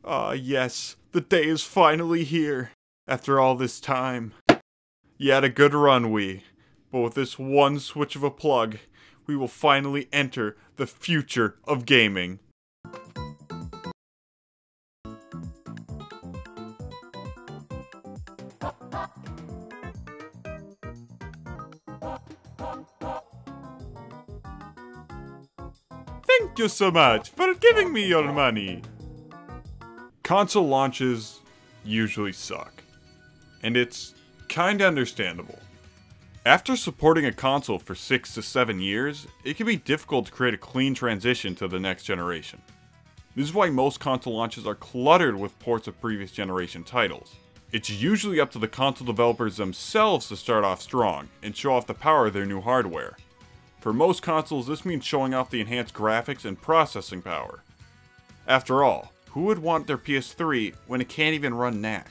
Ah, yes, the day is finally here. After all this time. You had a good run, Wii. But with this one switch of a plug, we will finally enter the future of gaming. Thank you so much for giving me your money. Console launches usually suck, and it's kinda understandable. After supporting a console for 6 to 7 years, it can be difficult to create a clean transition to the next generation. This is why most console launches are cluttered with ports of previous generation titles. It's usually up to the console developers themselves to start off strong and show off the power of their new hardware. For most consoles, this means showing off the enhanced graphics and processing power. After all, who would want their PS3 when it can't even run knack?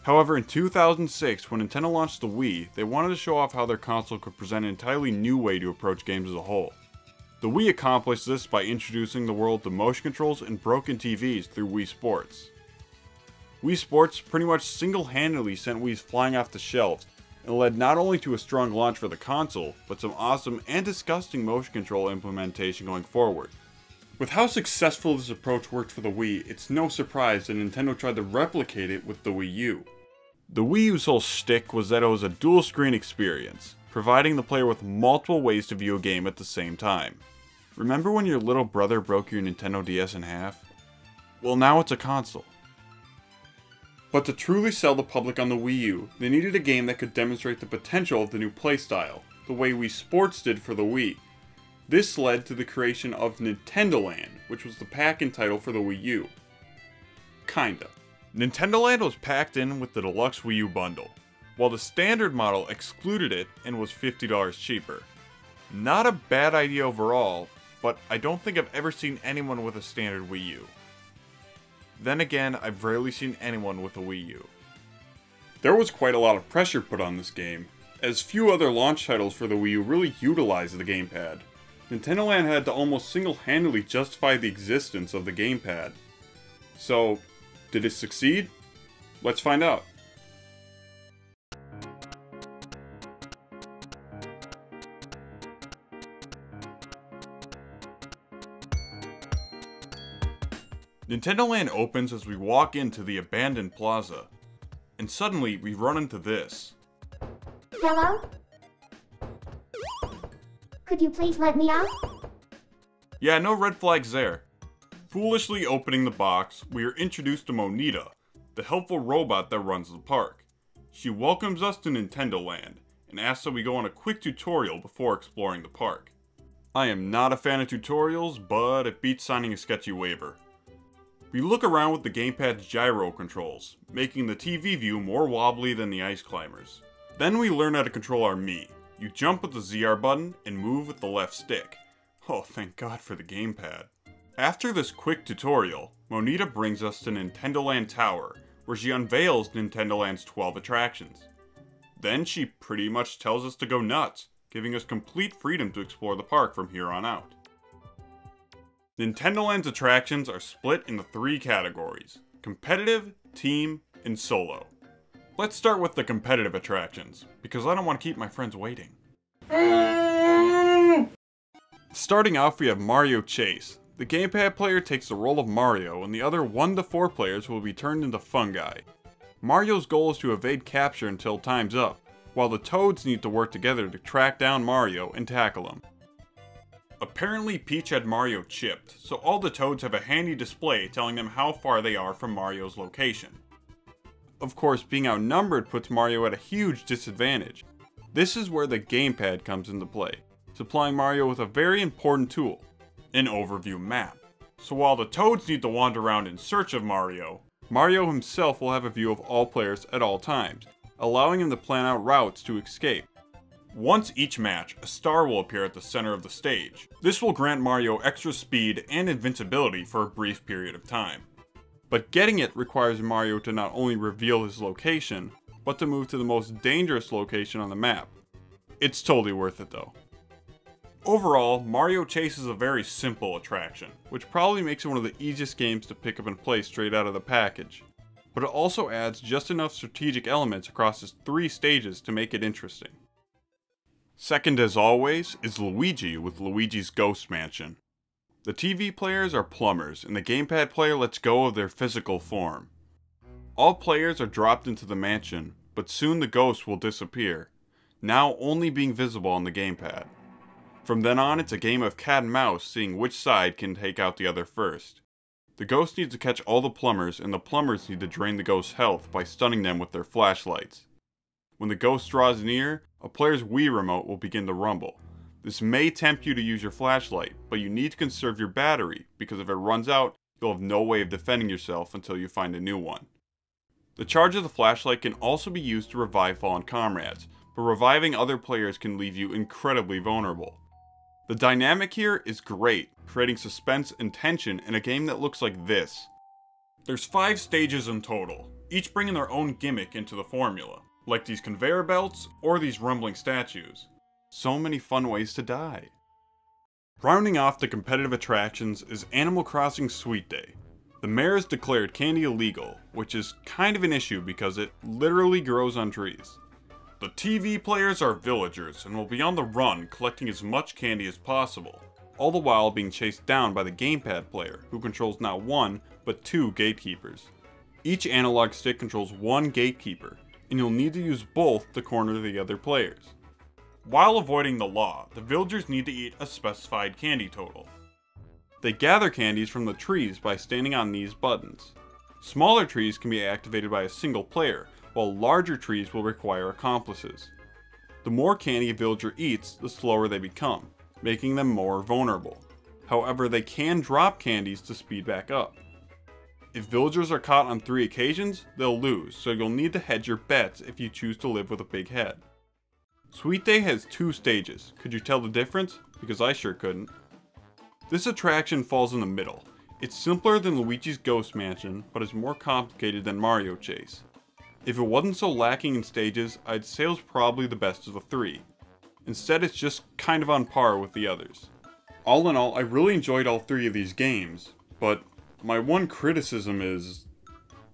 However, in 2006, when Nintendo launched the Wii, they wanted to show off how their console could present an entirely new way to approach games as a whole. The Wii accomplished this by introducing the world to motion controls and broken TVs through Wii Sports. Wii Sports pretty much single-handedly sent Wiis flying off the shelves, and led not only to a strong launch for the console, but some awesome and disgusting motion control implementation going forward. With how successful this approach worked for the Wii, it's no surprise that Nintendo tried to replicate it with the Wii U. The Wii U's whole shtick was that it was a dual-screen experience, providing the player with multiple ways to view a game at the same time. Remember when your little brother broke your Nintendo DS in half? Well, now it's a console. But to truly sell the public on the Wii U, they needed a game that could demonstrate the potential of the new playstyle, the way Wii Sports did for the Wii. This led to the creation of Nintendo Land, which was the pack-in title for the Wii U. Kinda. Nintendo Land was packed in with the deluxe Wii U bundle, while the standard model excluded it and was $50 cheaper. Not a bad idea overall, but I don't think I've ever seen anyone with a standard Wii U. Then again, I've rarely seen anyone with a Wii U. There was quite a lot of pressure put on this game, as few other launch titles for the Wii U really utilized the Gamepad. Nintendo Land had to almost single-handedly justify the existence of the Gamepad. So, did it succeed? Let's find out. Nintendo Land opens as we walk into the abandoned plaza, and suddenly we run into this. Hello? Could you please let me out? Yeah, no red flags there. Foolishly opening the box, we are introduced to Monita, the helpful robot that runs the park. She welcomes us to Nintendo Land, and asks that we go on a quick tutorial before exploring the park. I am not a fan of tutorials, but it beats signing a sketchy waiver. We look around with the Gamepad's gyro controls, making the TV view more wobbly than the ice climbers. Then we learn how to control our Mii. You jump with the ZR button and move with the left stick. Oh, thank God for the Gamepad. After this quick tutorial, Monita brings us to Nintendo Land Tower, where she unveils Nintendo Land's 12 attractions. Then she pretty much tells us to go nuts, giving us complete freedom to explore the park from here on out. Nintendo Land's attractions are split into 3 categories: competitive, team, and solo. Let's start with the competitive attractions, because I don't want to keep my friends waiting. Starting off, we have Mario Chase. The Gamepad player takes the role of Mario, and the other 1 to 4 players will be turned into fungi. Mario's goal is to evade capture until time's up, while the Toads need to work together to track down Mario and tackle him. Apparently Peach had Mario chipped, so all the Toads have a handy display telling them how far they are from Mario's location. Of course, being outnumbered puts Mario at a huge disadvantage. This is where the Gamepad comes into play, supplying Mario with a very important tool, an overview map. So while the Toads need to wander around in search of Mario, Mario himself will have a view of all players at all times, allowing him to plan out routes to escape. Once each match, a star will appear at the center of the stage. This will grant Mario extra speed and invincibility for a brief period of time. But getting it requires Mario to not only reveal his location, but to move to the most dangerous location on the map. It's totally worth it though. Overall, Mario Chase is a very simple attraction, which probably makes it one of the easiest games to pick up and play straight out of the package. But it also adds just enough strategic elements across its 3 stages to make it interesting. Second, as always, is Luigi with Luigi's Ghost Mansion. The TV players are plumbers, and the gamepad player lets go of their physical form. All players are dropped into the mansion, but soon the ghosts will disappear, now only being visible on the gamepad. From then on, it's a game of cat and mouse, seeing which side can take out the other first. The ghost needs to catch all the plumbers, and the plumbers need to drain the ghost's health by stunning them with their flashlights. When the ghost draws near, a player's Wii remote will begin to rumble. This may tempt you to use your flashlight, but you need to conserve your battery, because if it runs out, you'll have no way of defending yourself until you find a new one. The charge of the flashlight can also be used to revive fallen comrades, but reviving other players can leave you incredibly vulnerable. The dynamic here is great, creating suspense and tension in a game that looks like this. There's 5 stages in total, each bringing their own gimmick into the formula, like these conveyor belts or these rumbling statues. So many fun ways to die. Rounding off the competitive attractions is Animal Crossing Sweet Day. The mayor has declared candy illegal, which is kind of an issue because it literally grows on trees. The TV players are villagers and will be on the run collecting as much candy as possible, all the while being chased down by the gamepad player, who controls not 1, but 2 gatekeepers. Each analog stick controls 1 gatekeeper, and you'll need to use both to corner the other players. While avoiding the law, the villagers need to eat a specified candy total. They gather candies from the trees by standing on these buttons. Smaller trees can be activated by a single player, while larger trees will require accomplices. The more candy a villager eats, the slower they become, making them more vulnerable. However, they can drop candies to speed back up. If villagers are caught on 3 occasions, they'll lose, so you'll need to hedge your bets if you choose to live with a big head. Sweet Day has 2 stages. Could you tell the difference? Because I sure couldn't. This attraction falls in the middle. It's simpler than Luigi's Ghost Mansion, but is more complicated than Mario Chase. If it wasn't so lacking in stages, I'd say it was probably the best of the 3. Instead, it's just kind of on par with the others. All in all, I really enjoyed all 3 of these games, but my one criticism is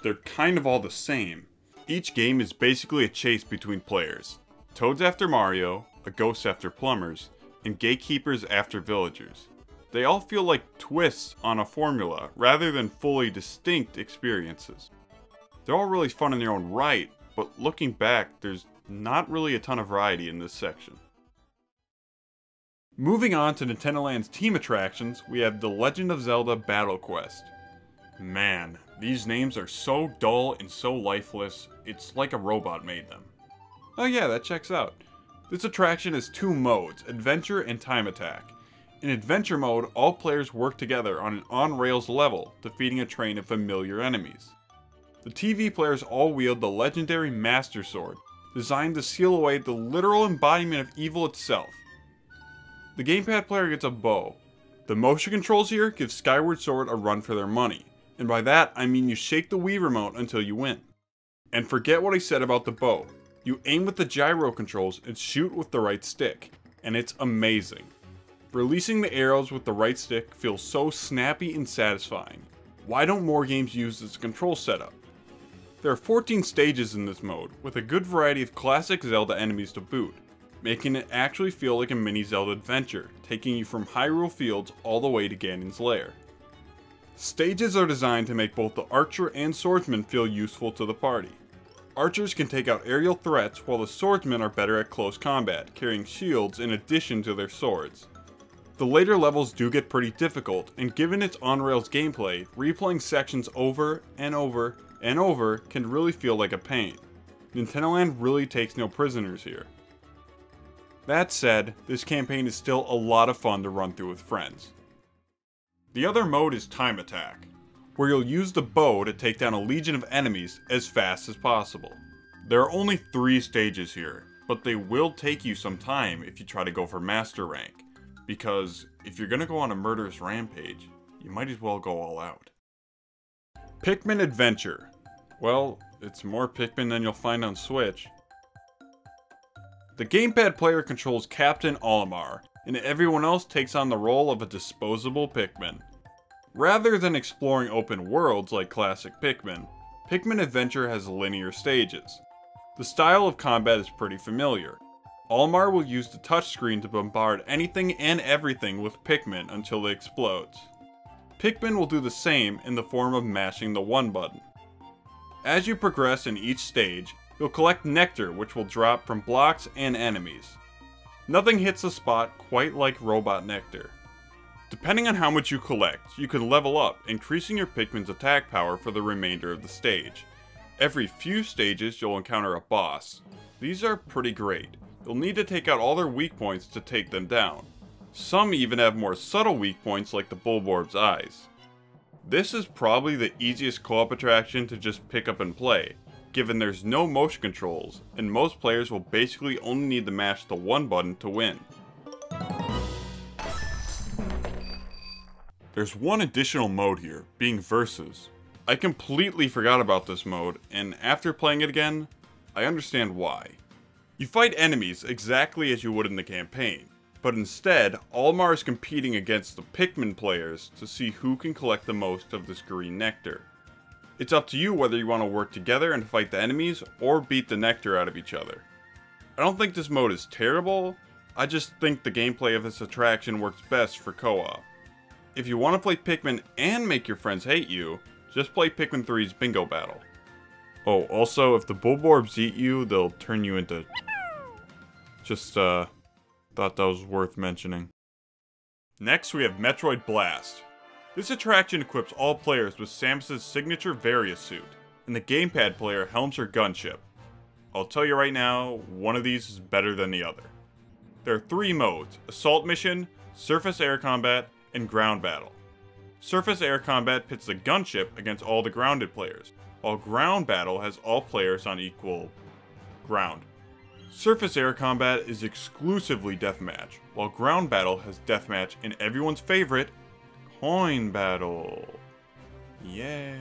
they're kind of all the same. Each game is basically a chase between players. Toads after Mario, a ghost after plumbers, and gatekeepers after villagers. They all feel like twists on a formula, rather than fully distinct experiences. They're all really fun in their own right, but looking back, there's not really a ton of variety in this section. Moving on to Nintendo Land's team attractions, we have The Legend of Zelda Battle Quest. Man, these names are so dull and so lifeless, it's like a robot made them. Oh yeah, that checks out. This attraction has 2 modes, Adventure and Time Attack. In Adventure mode, all players work together on an on-rails level, defeating a train of familiar enemies. The TV players all wield the legendary Master Sword, designed to seal away the literal embodiment of evil itself. The gamepad player gets a bow. The motion controls here give Skyward Sword a run for their money, and by that I mean you shake the Wii remote until you win. And forget what I said about the bow. You aim with the gyro controls and shoot with the right stick, and it's amazing. Releasing the arrows with the right stick feels so snappy and satisfying. Why don't more games use this control setup? There are 14 stages in this mode, with a good variety of classic Zelda enemies to boot, making it actually feel like a mini Zelda adventure, taking you from Hyrule Fields all the way to Ganon's lair. Stages are designed to make both the archer and swordsman feel useful to the party. Archers can take out aerial threats, while the swordsmen are better at close combat, carrying shields in addition to their swords. The later levels do get pretty difficult, and given its on-rails gameplay, replaying sections over and over and over can really feel like a pain. Nintendo Land really takes no prisoners here. That said, this campaign is still a lot of fun to run through with friends. The other mode is Time Attack, where you'll use the bow to take down a legion of enemies as fast as possible. There are only 3 stages here, but they will take you some time if you try to go for Master Rank, because if you're gonna go on a murderous rampage, you might as well go all out. Pikmin Adventure. Well, it's more Pikmin than you'll find on Switch. The Gamepad player controls Captain Olimar, and everyone else takes on the role of a disposable Pikmin. Rather than exploring open worlds like classic Pikmin, Pikmin Adventure has linear stages. The style of combat is pretty familiar. Olimar will use the touchscreen to bombard anything and everything with Pikmin until it explodes. Pikmin will do the same in the form of mashing the 1 button. As you progress in each stage, you'll collect nectar which will drop from blocks and enemies. Nothing hits the spot quite like robot nectar. Depending on how much you collect, you can level up, increasing your Pikmin's attack power for the remainder of the stage. Every few stages you'll encounter a boss. These are pretty great. You'll need to take out all their weak points to take them down. Some even have more subtle weak points like the Bulborb's eyes. This is probably the easiest co-op attraction to just pick up and play, given there's no motion controls, and most players will basically only need to mash the 1 button to win. There's one additional mode here, being Versus. I completely forgot about this mode, and after playing it again, I understand why. You fight enemies exactly as you would in the campaign, but instead, Olimar is competing against the Pikmin players to see who can collect the most of this green nectar. It's up to you whether you want to work together and fight the enemies, or beat the nectar out of each other. I don't think this mode is terrible, I just think the gameplay of this attraction works best for co-op. If you want to play Pikmin and make your friends hate you, just play Pikmin 3's Bingo Battle. Oh, also, if the Bulborbs eat you, they'll turn you into... Just, thought that was worth mentioning. Next, we have Metroid Blast. This attraction equips all players with Samus's signature Various suit, and the Gamepad player helms her gunship. I'll tell you right now, one of these is better than the other. There are 3 modes: Assault Mission, Surface Air Combat, and Ground Battle. Surface Air Combat pits the gunship against all the grounded players, while Ground Battle has all players on equal ground. Surface Air Combat is exclusively Deathmatch, while Ground Battle has Deathmatch and everyone's favorite, Coin Battle. Yeah.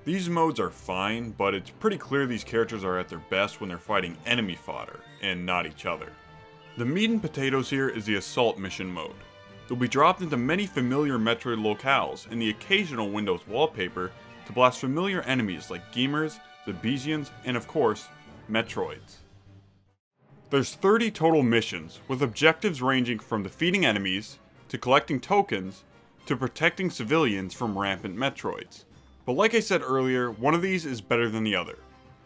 These modes are fine, but it's pretty clear these characters are at their best when they're fighting enemy fodder, and not each other. The meat and potatoes here is the Assault Mission mode. You'll be dropped into many familiar Metroid locales and the occasional Windows wallpaper to blast familiar enemies like Gamers, Zebesians, and of course, Metroids. There's 30 total missions, with objectives ranging from defeating enemies, to collecting tokens, to protecting civilians from rampant Metroids. But like I said earlier, one of these is better than the other.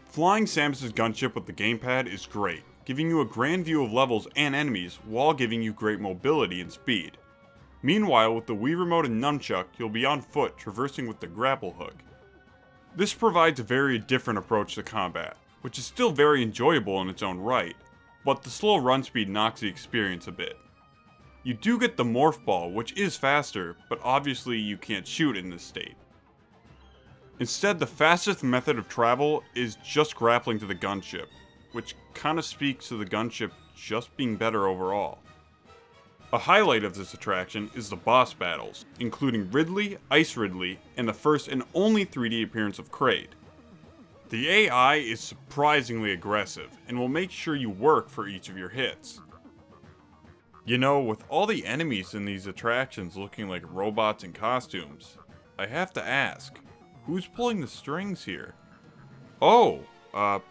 Flying Samus's gunship with the gamepad is great, giving you a grand view of levels and enemies while giving you great mobility and speed. Meanwhile, with the Wii Remote and Nunchuck, you'll be on foot traversing with the grapple hook. This provides a very different approach to combat, which is still very enjoyable in its own right, but the slow run speed knocks the experience a bit. You do get the Morph Ball, which is faster, but obviously you can't shoot in this state. Instead, the fastest method of travel is just grappling to the gunship, which kinda speaks to the gunship just being better overall. A highlight of this attraction is the boss battles, including Ridley, Ice Ridley, and the first and only 3D appearance of Kraid. The AI is surprisingly aggressive, and will make sure you work for each of your hits. You know, with all the enemies in these attractions looking like robots in costumes, I have to ask, who's pulling the strings here? Oh, I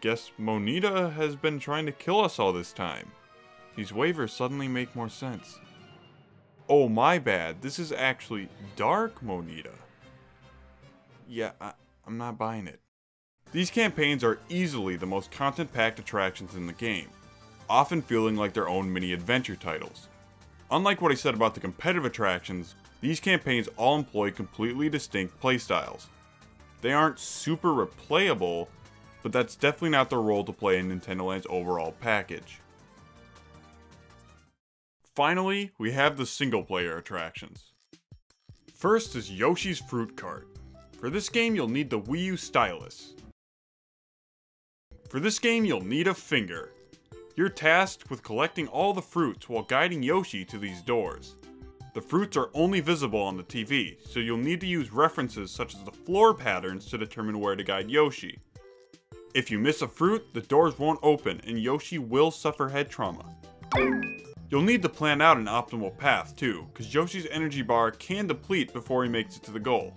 guess Monita has been trying to kill us all this time. These waivers suddenly make more sense. Oh, my bad. This is actually Dark Monita. Yeah, I'm not buying it. These campaigns are easily the most content-packed attractions in the game, often feeling like their own mini-adventure titles. Unlike what I said about the competitive attractions, these campaigns all employ completely distinct playstyles. They aren't super replayable, but that's definitely not their role to play in Nintendo Land's overall package. Finally, we have the single-player attractions. First is Yoshi's Fruit Cart. For this game, you'll need the WiiU stylus. For this game, you'll need a finger. You're tasked with collecting all the fruits while guiding Yoshi to these doors. The fruits are only visible on the TV, so you'll need to use references such as the floor patterns to determine where to guide Yoshi. If you miss a fruit, the doors won't open and Yoshi will suffer head trauma. You'll need to plan out an optimal path too, cause Yoshi's energy bar can deplete before he makes it to the goal.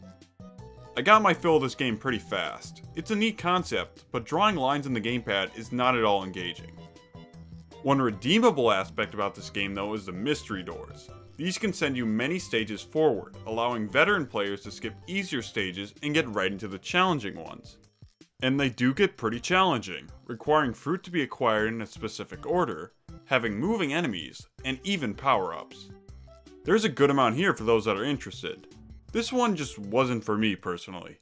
I got my fill of this game pretty fast. It's a neat concept, but drawing lines in the gamepad is not at all engaging. One redeemable aspect about this game though is the mystery doors. These can send you many stages forward, allowing veteran players to skip easier stages and get right into the challenging ones. And they do get pretty challenging, requiring fruit to be acquired in a specific order, having moving enemies, and even power-ups. There's a good amount here for those that are interested. This one just wasn't for me personally.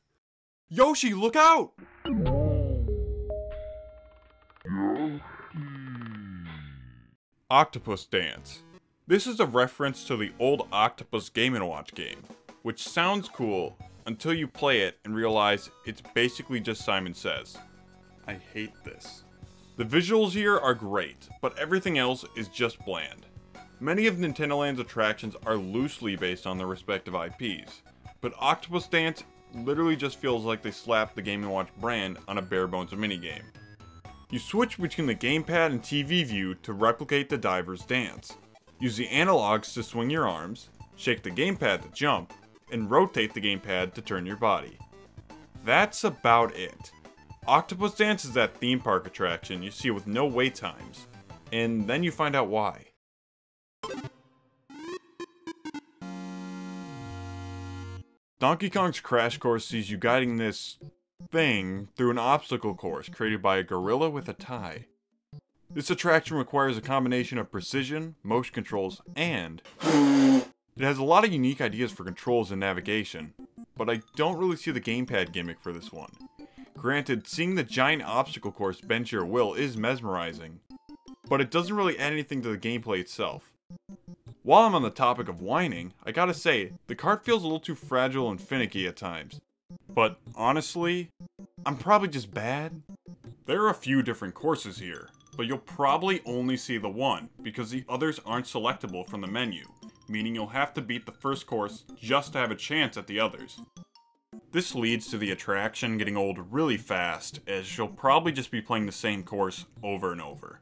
Yoshi, look out! Octopus Dance. This is a reference to the old Octopus Game & Watch game, which sounds cool until you play it and realize it's basically just Simon Says. I hate this. The visuals here are great, but everything else is just bland. Many of Nintendo Land's attractions are loosely based on their respective IPs, but Octopus Dance literally just feels like they slapped the Game & Watch brand on a bare-bones minigame. You switch between the gamepad and TV view to replicate the diver's dance. Use the analogs to swing your arms, shake the gamepad to jump, and rotate the gamepad to turn your body. That's about it. Octopus Dance is that theme park attraction you see with no wait times, and then you find out why. Donkey Kong's Crash Course sees you guiding this thing through an obstacle course created by a gorilla with a tie. This attraction requires a combination of precision, motion controls, and it has a lot of unique ideas for controls and navigation, but I don't really see the gamepad gimmick for this one. Granted, seeing the giant obstacle course bend to your will is mesmerizing, but it doesn't really add anything to the gameplay itself. While I'm on the topic of whining, I gotta say, the cart feels a little too fragile and finicky at times. But honestly, I'm probably just bad. There are a few different courses here, but you'll probably only see the one, because the others aren't selectable from the menu, meaning you'll have to beat the first course just to have a chance at the others. This leads to the attraction getting old really fast, as you'll probably just be playing the same course over and over.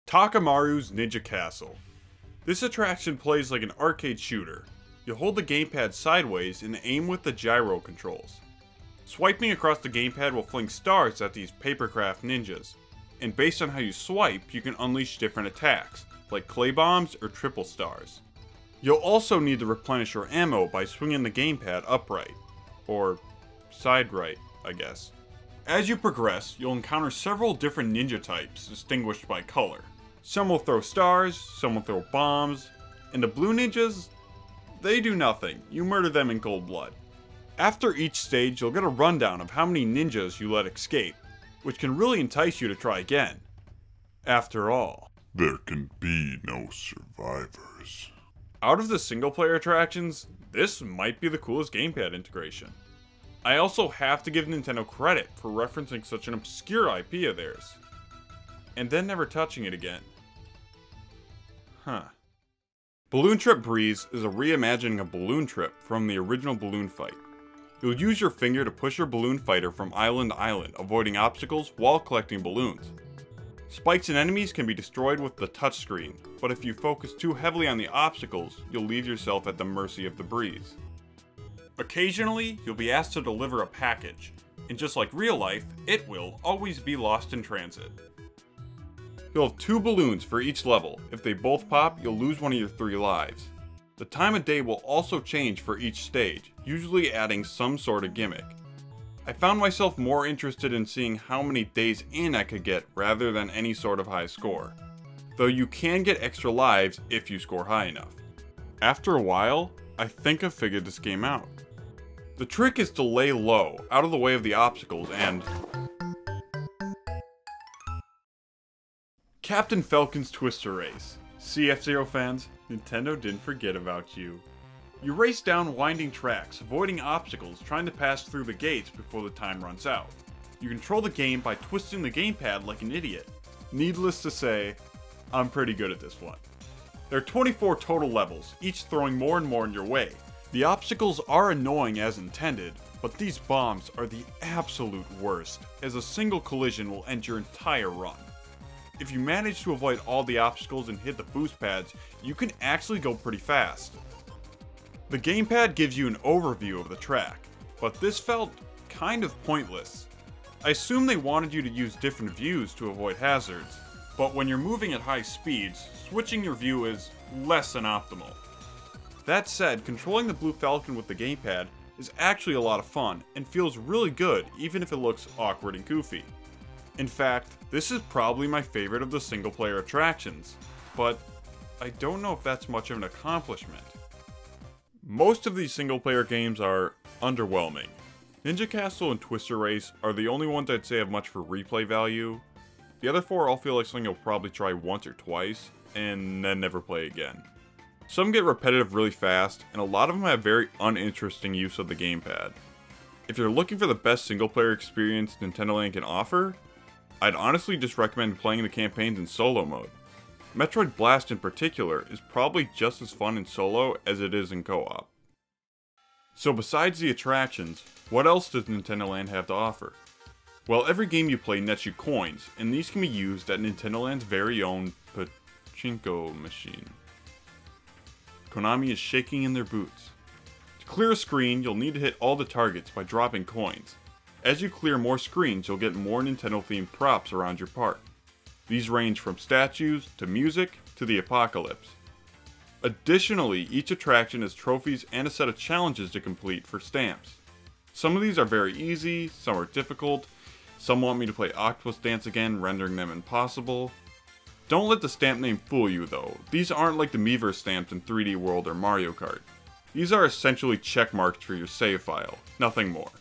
Takamarus Ninja Castle. This attraction plays like an arcade shooter. You hold the gamepad sideways and aim with the gyro controls. Swiping across the gamepad will fling stars at these papercraft ninjas, and based on how you swipe, you can unleash different attacks, like clay bombs or triple stars. You'll also need to replenish your ammo by swinging the gamepad upright, or side right, I guess. As you progress, you'll encounter several different ninja types distinguished by color. Some will throw stars, some will throw bombs, and the blue ninjas, they do nothing. You murder them in cold blood. After each stage, you'll get a rundown of how many ninjas you let escape, which can really entice you to try again. After all, there can be no survivors. Out of the single-player attractions, this might be the coolest gamepad integration. I also have to give Nintendo credit for referencing such an obscure IP of theirs, and then never touching it again. Huh. Balloon Trip Breeze is a reimagining of Balloon Trip from the original Balloon Fight. You'll use your finger to push your balloon fighter from island to island, avoiding obstacles while collecting balloons. Spikes and enemies can be destroyed with the touchscreen, but if you focus too heavily on the obstacles, you'll leave yourself at the mercy of the breeze. Occasionally, you'll be asked to deliver a package, and just like real life, it will always be lost in transit. You'll have 2 balloons for each level. If they both pop, you'll lose one of your 3 lives. The time of day will also change for each stage, usually adding some sort of gimmick. I found myself more interested in seeing how many days in I could get rather than any sort of high score, though you can get extra lives if you score high enough. After a while, I think I figured this game out. The trick is to lay low, out of the way of the obstacles, and Captain Falcon's Twister Race. See, F-Zero fans, Nintendo didn't forget about you. You race down winding tracks, avoiding obstacles, trying to pass through the gates before the time runs out. You control the game by twisting the gamepad like an idiot. Needless to say, I'm pretty good at this one. There are 24 total levels, each throwing more and more in your way. The obstacles are annoying as intended, but these bombs are the absolute worst, as a single collision will end your entire run. If you manage to avoid all the obstacles and hit the boost pads, you can actually go pretty fast. The gamepad gives you an overview of the track, but this felt kind of pointless. I assume they wanted you to use different views to avoid hazards, but when you're moving at high speeds, switching your view is less than optimal. That said, controlling the blue Falcon with the gamepad is actually a lot of fun and feels really good even if it looks awkward and goofy. In fact, this is probably my favorite of the single player attractions, but I don't know if that's much of an accomplishment. Most of these single player games are underwhelming. Ninja Castle and Twister Race are the only ones I'd say have much for replay value. The other four all feel like something you'll probably try once or twice, and then never play again. Some get repetitive really fast, and a lot of them have very uninteresting use of the gamepad. If you're looking for the best single player experience Nintendo Land can offer, I'd honestly just recommend playing the campaigns in solo mode. Metroid Blast in particular is probably just as fun in solo as it is in co-op. So besides the attractions, what else does Nintendo Land have to offer? Well, every game you play nets you coins, and these can be used at Nintendo Land's very own pachinko machine. Konami is shaking in their boots. To clear a screen, you'll need to hit all the targets by dropping coins. As you clear more screens, you'll get more Nintendo-themed props around your park. These range from statues, to music, to the apocalypse. Additionally, each attraction has trophies and a set of challenges to complete for stamps. Some of these are very easy, some are difficult, some want me to play Octopus Dance again, rendering them impossible. Don't let the stamp name fool you though, these aren't like the Miiverse stamps in 3D World or Mario Kart. These are essentially check marks for your save file, nothing more.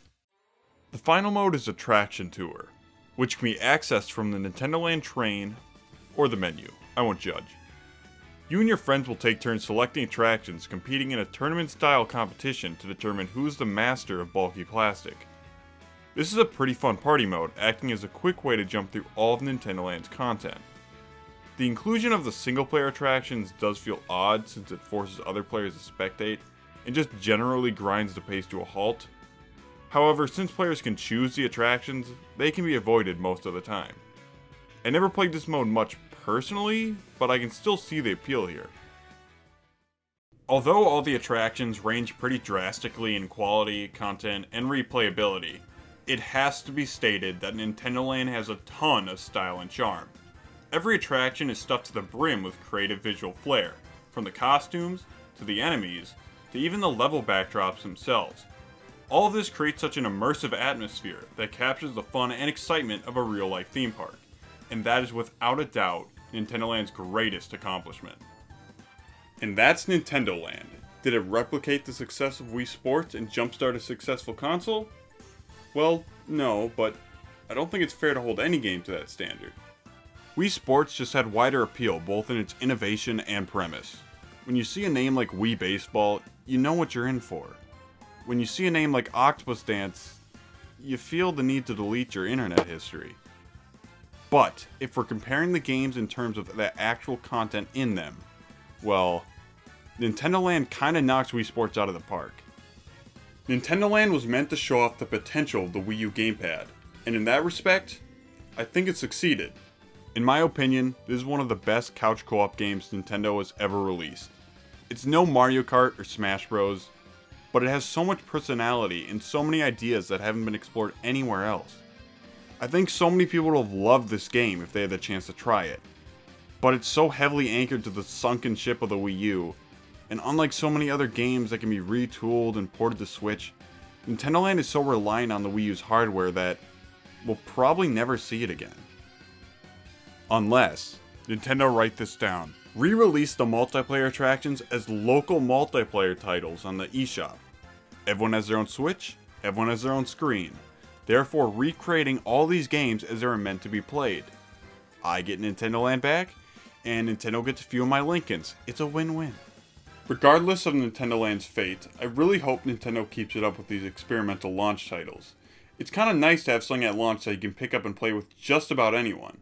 The final mode is Attraction Tour, which can be accessed from the Nintendo Land train or the menu. I won't judge. You and your friends will take turns selecting attractions, competing in a tournament-style competition to determine who's the master of bulky plastic. This is a pretty fun party mode, acting as a quick way to jump through all of Nintendo Land's content. The inclusion of the single-player attractions does feel odd since it forces other players to spectate, and just generally grinds the pace to a halt. However, since players can choose the attractions, they can be avoided most of the time. I never played this mode much personally, but I can still see the appeal here. Although all the attractions range pretty drastically in quality, content, and replayability, it has to be stated that Nintendo Land has a ton of style and charm. Every attraction is stuffed to the brim with creative visual flair, from the costumes, to the enemies, to even the level backdrops themselves. All of this creates such an immersive atmosphere that captures the fun and excitement of a real-life theme park, and that is without a doubt Nintendo Land's greatest accomplishment. And that's Nintendo Land. Did it replicate the success of Wii Sports and jumpstart a successful console? Well, no, but I don't think it's fair to hold any game to that standard. Wii Sports just had wider appeal both in its innovation and premise. When you see a name like Wii Baseball, you know what you're in for. When you see a name like Octopus Dance, you feel the need to delete your internet history. But, if we're comparing the games in terms of the actual content in them, well, Nintendo Land kinda knocks Wii Sports out of the park. Nintendo Land was meant to show off the potential of the Wii U gamepad, and in that respect, I think it succeeded. In my opinion, this is one of the best couch co-op games Nintendo has ever released. It's no Mario Kart or Smash Bros, but it has so much personality and so many ideas that haven't been explored anywhere else. I think so many people would have loved this game if they had the chance to try it. But it's so heavily anchored to the sunken ship of the Wii U, and unlike so many other games that can be retooled and ported to Switch, Nintendo Land is so reliant on the Wii U's hardware that we'll probably never see it again. Unless, Nintendo write this down, re-release the multiplayer attractions as local multiplayer titles on the eShop. Everyone has their own Switch, everyone has their own screen, therefore recreating all these games as they are meant to be played. I get Nintendo Land back, and Nintendo gets a few of my Lincolns. It's a win-win. Regardless of Nintendo Land's fate, I really hope Nintendo keeps it up with these experimental launch titles. It's kinda nice to have something at launch that you can pick up and play with just about anyone.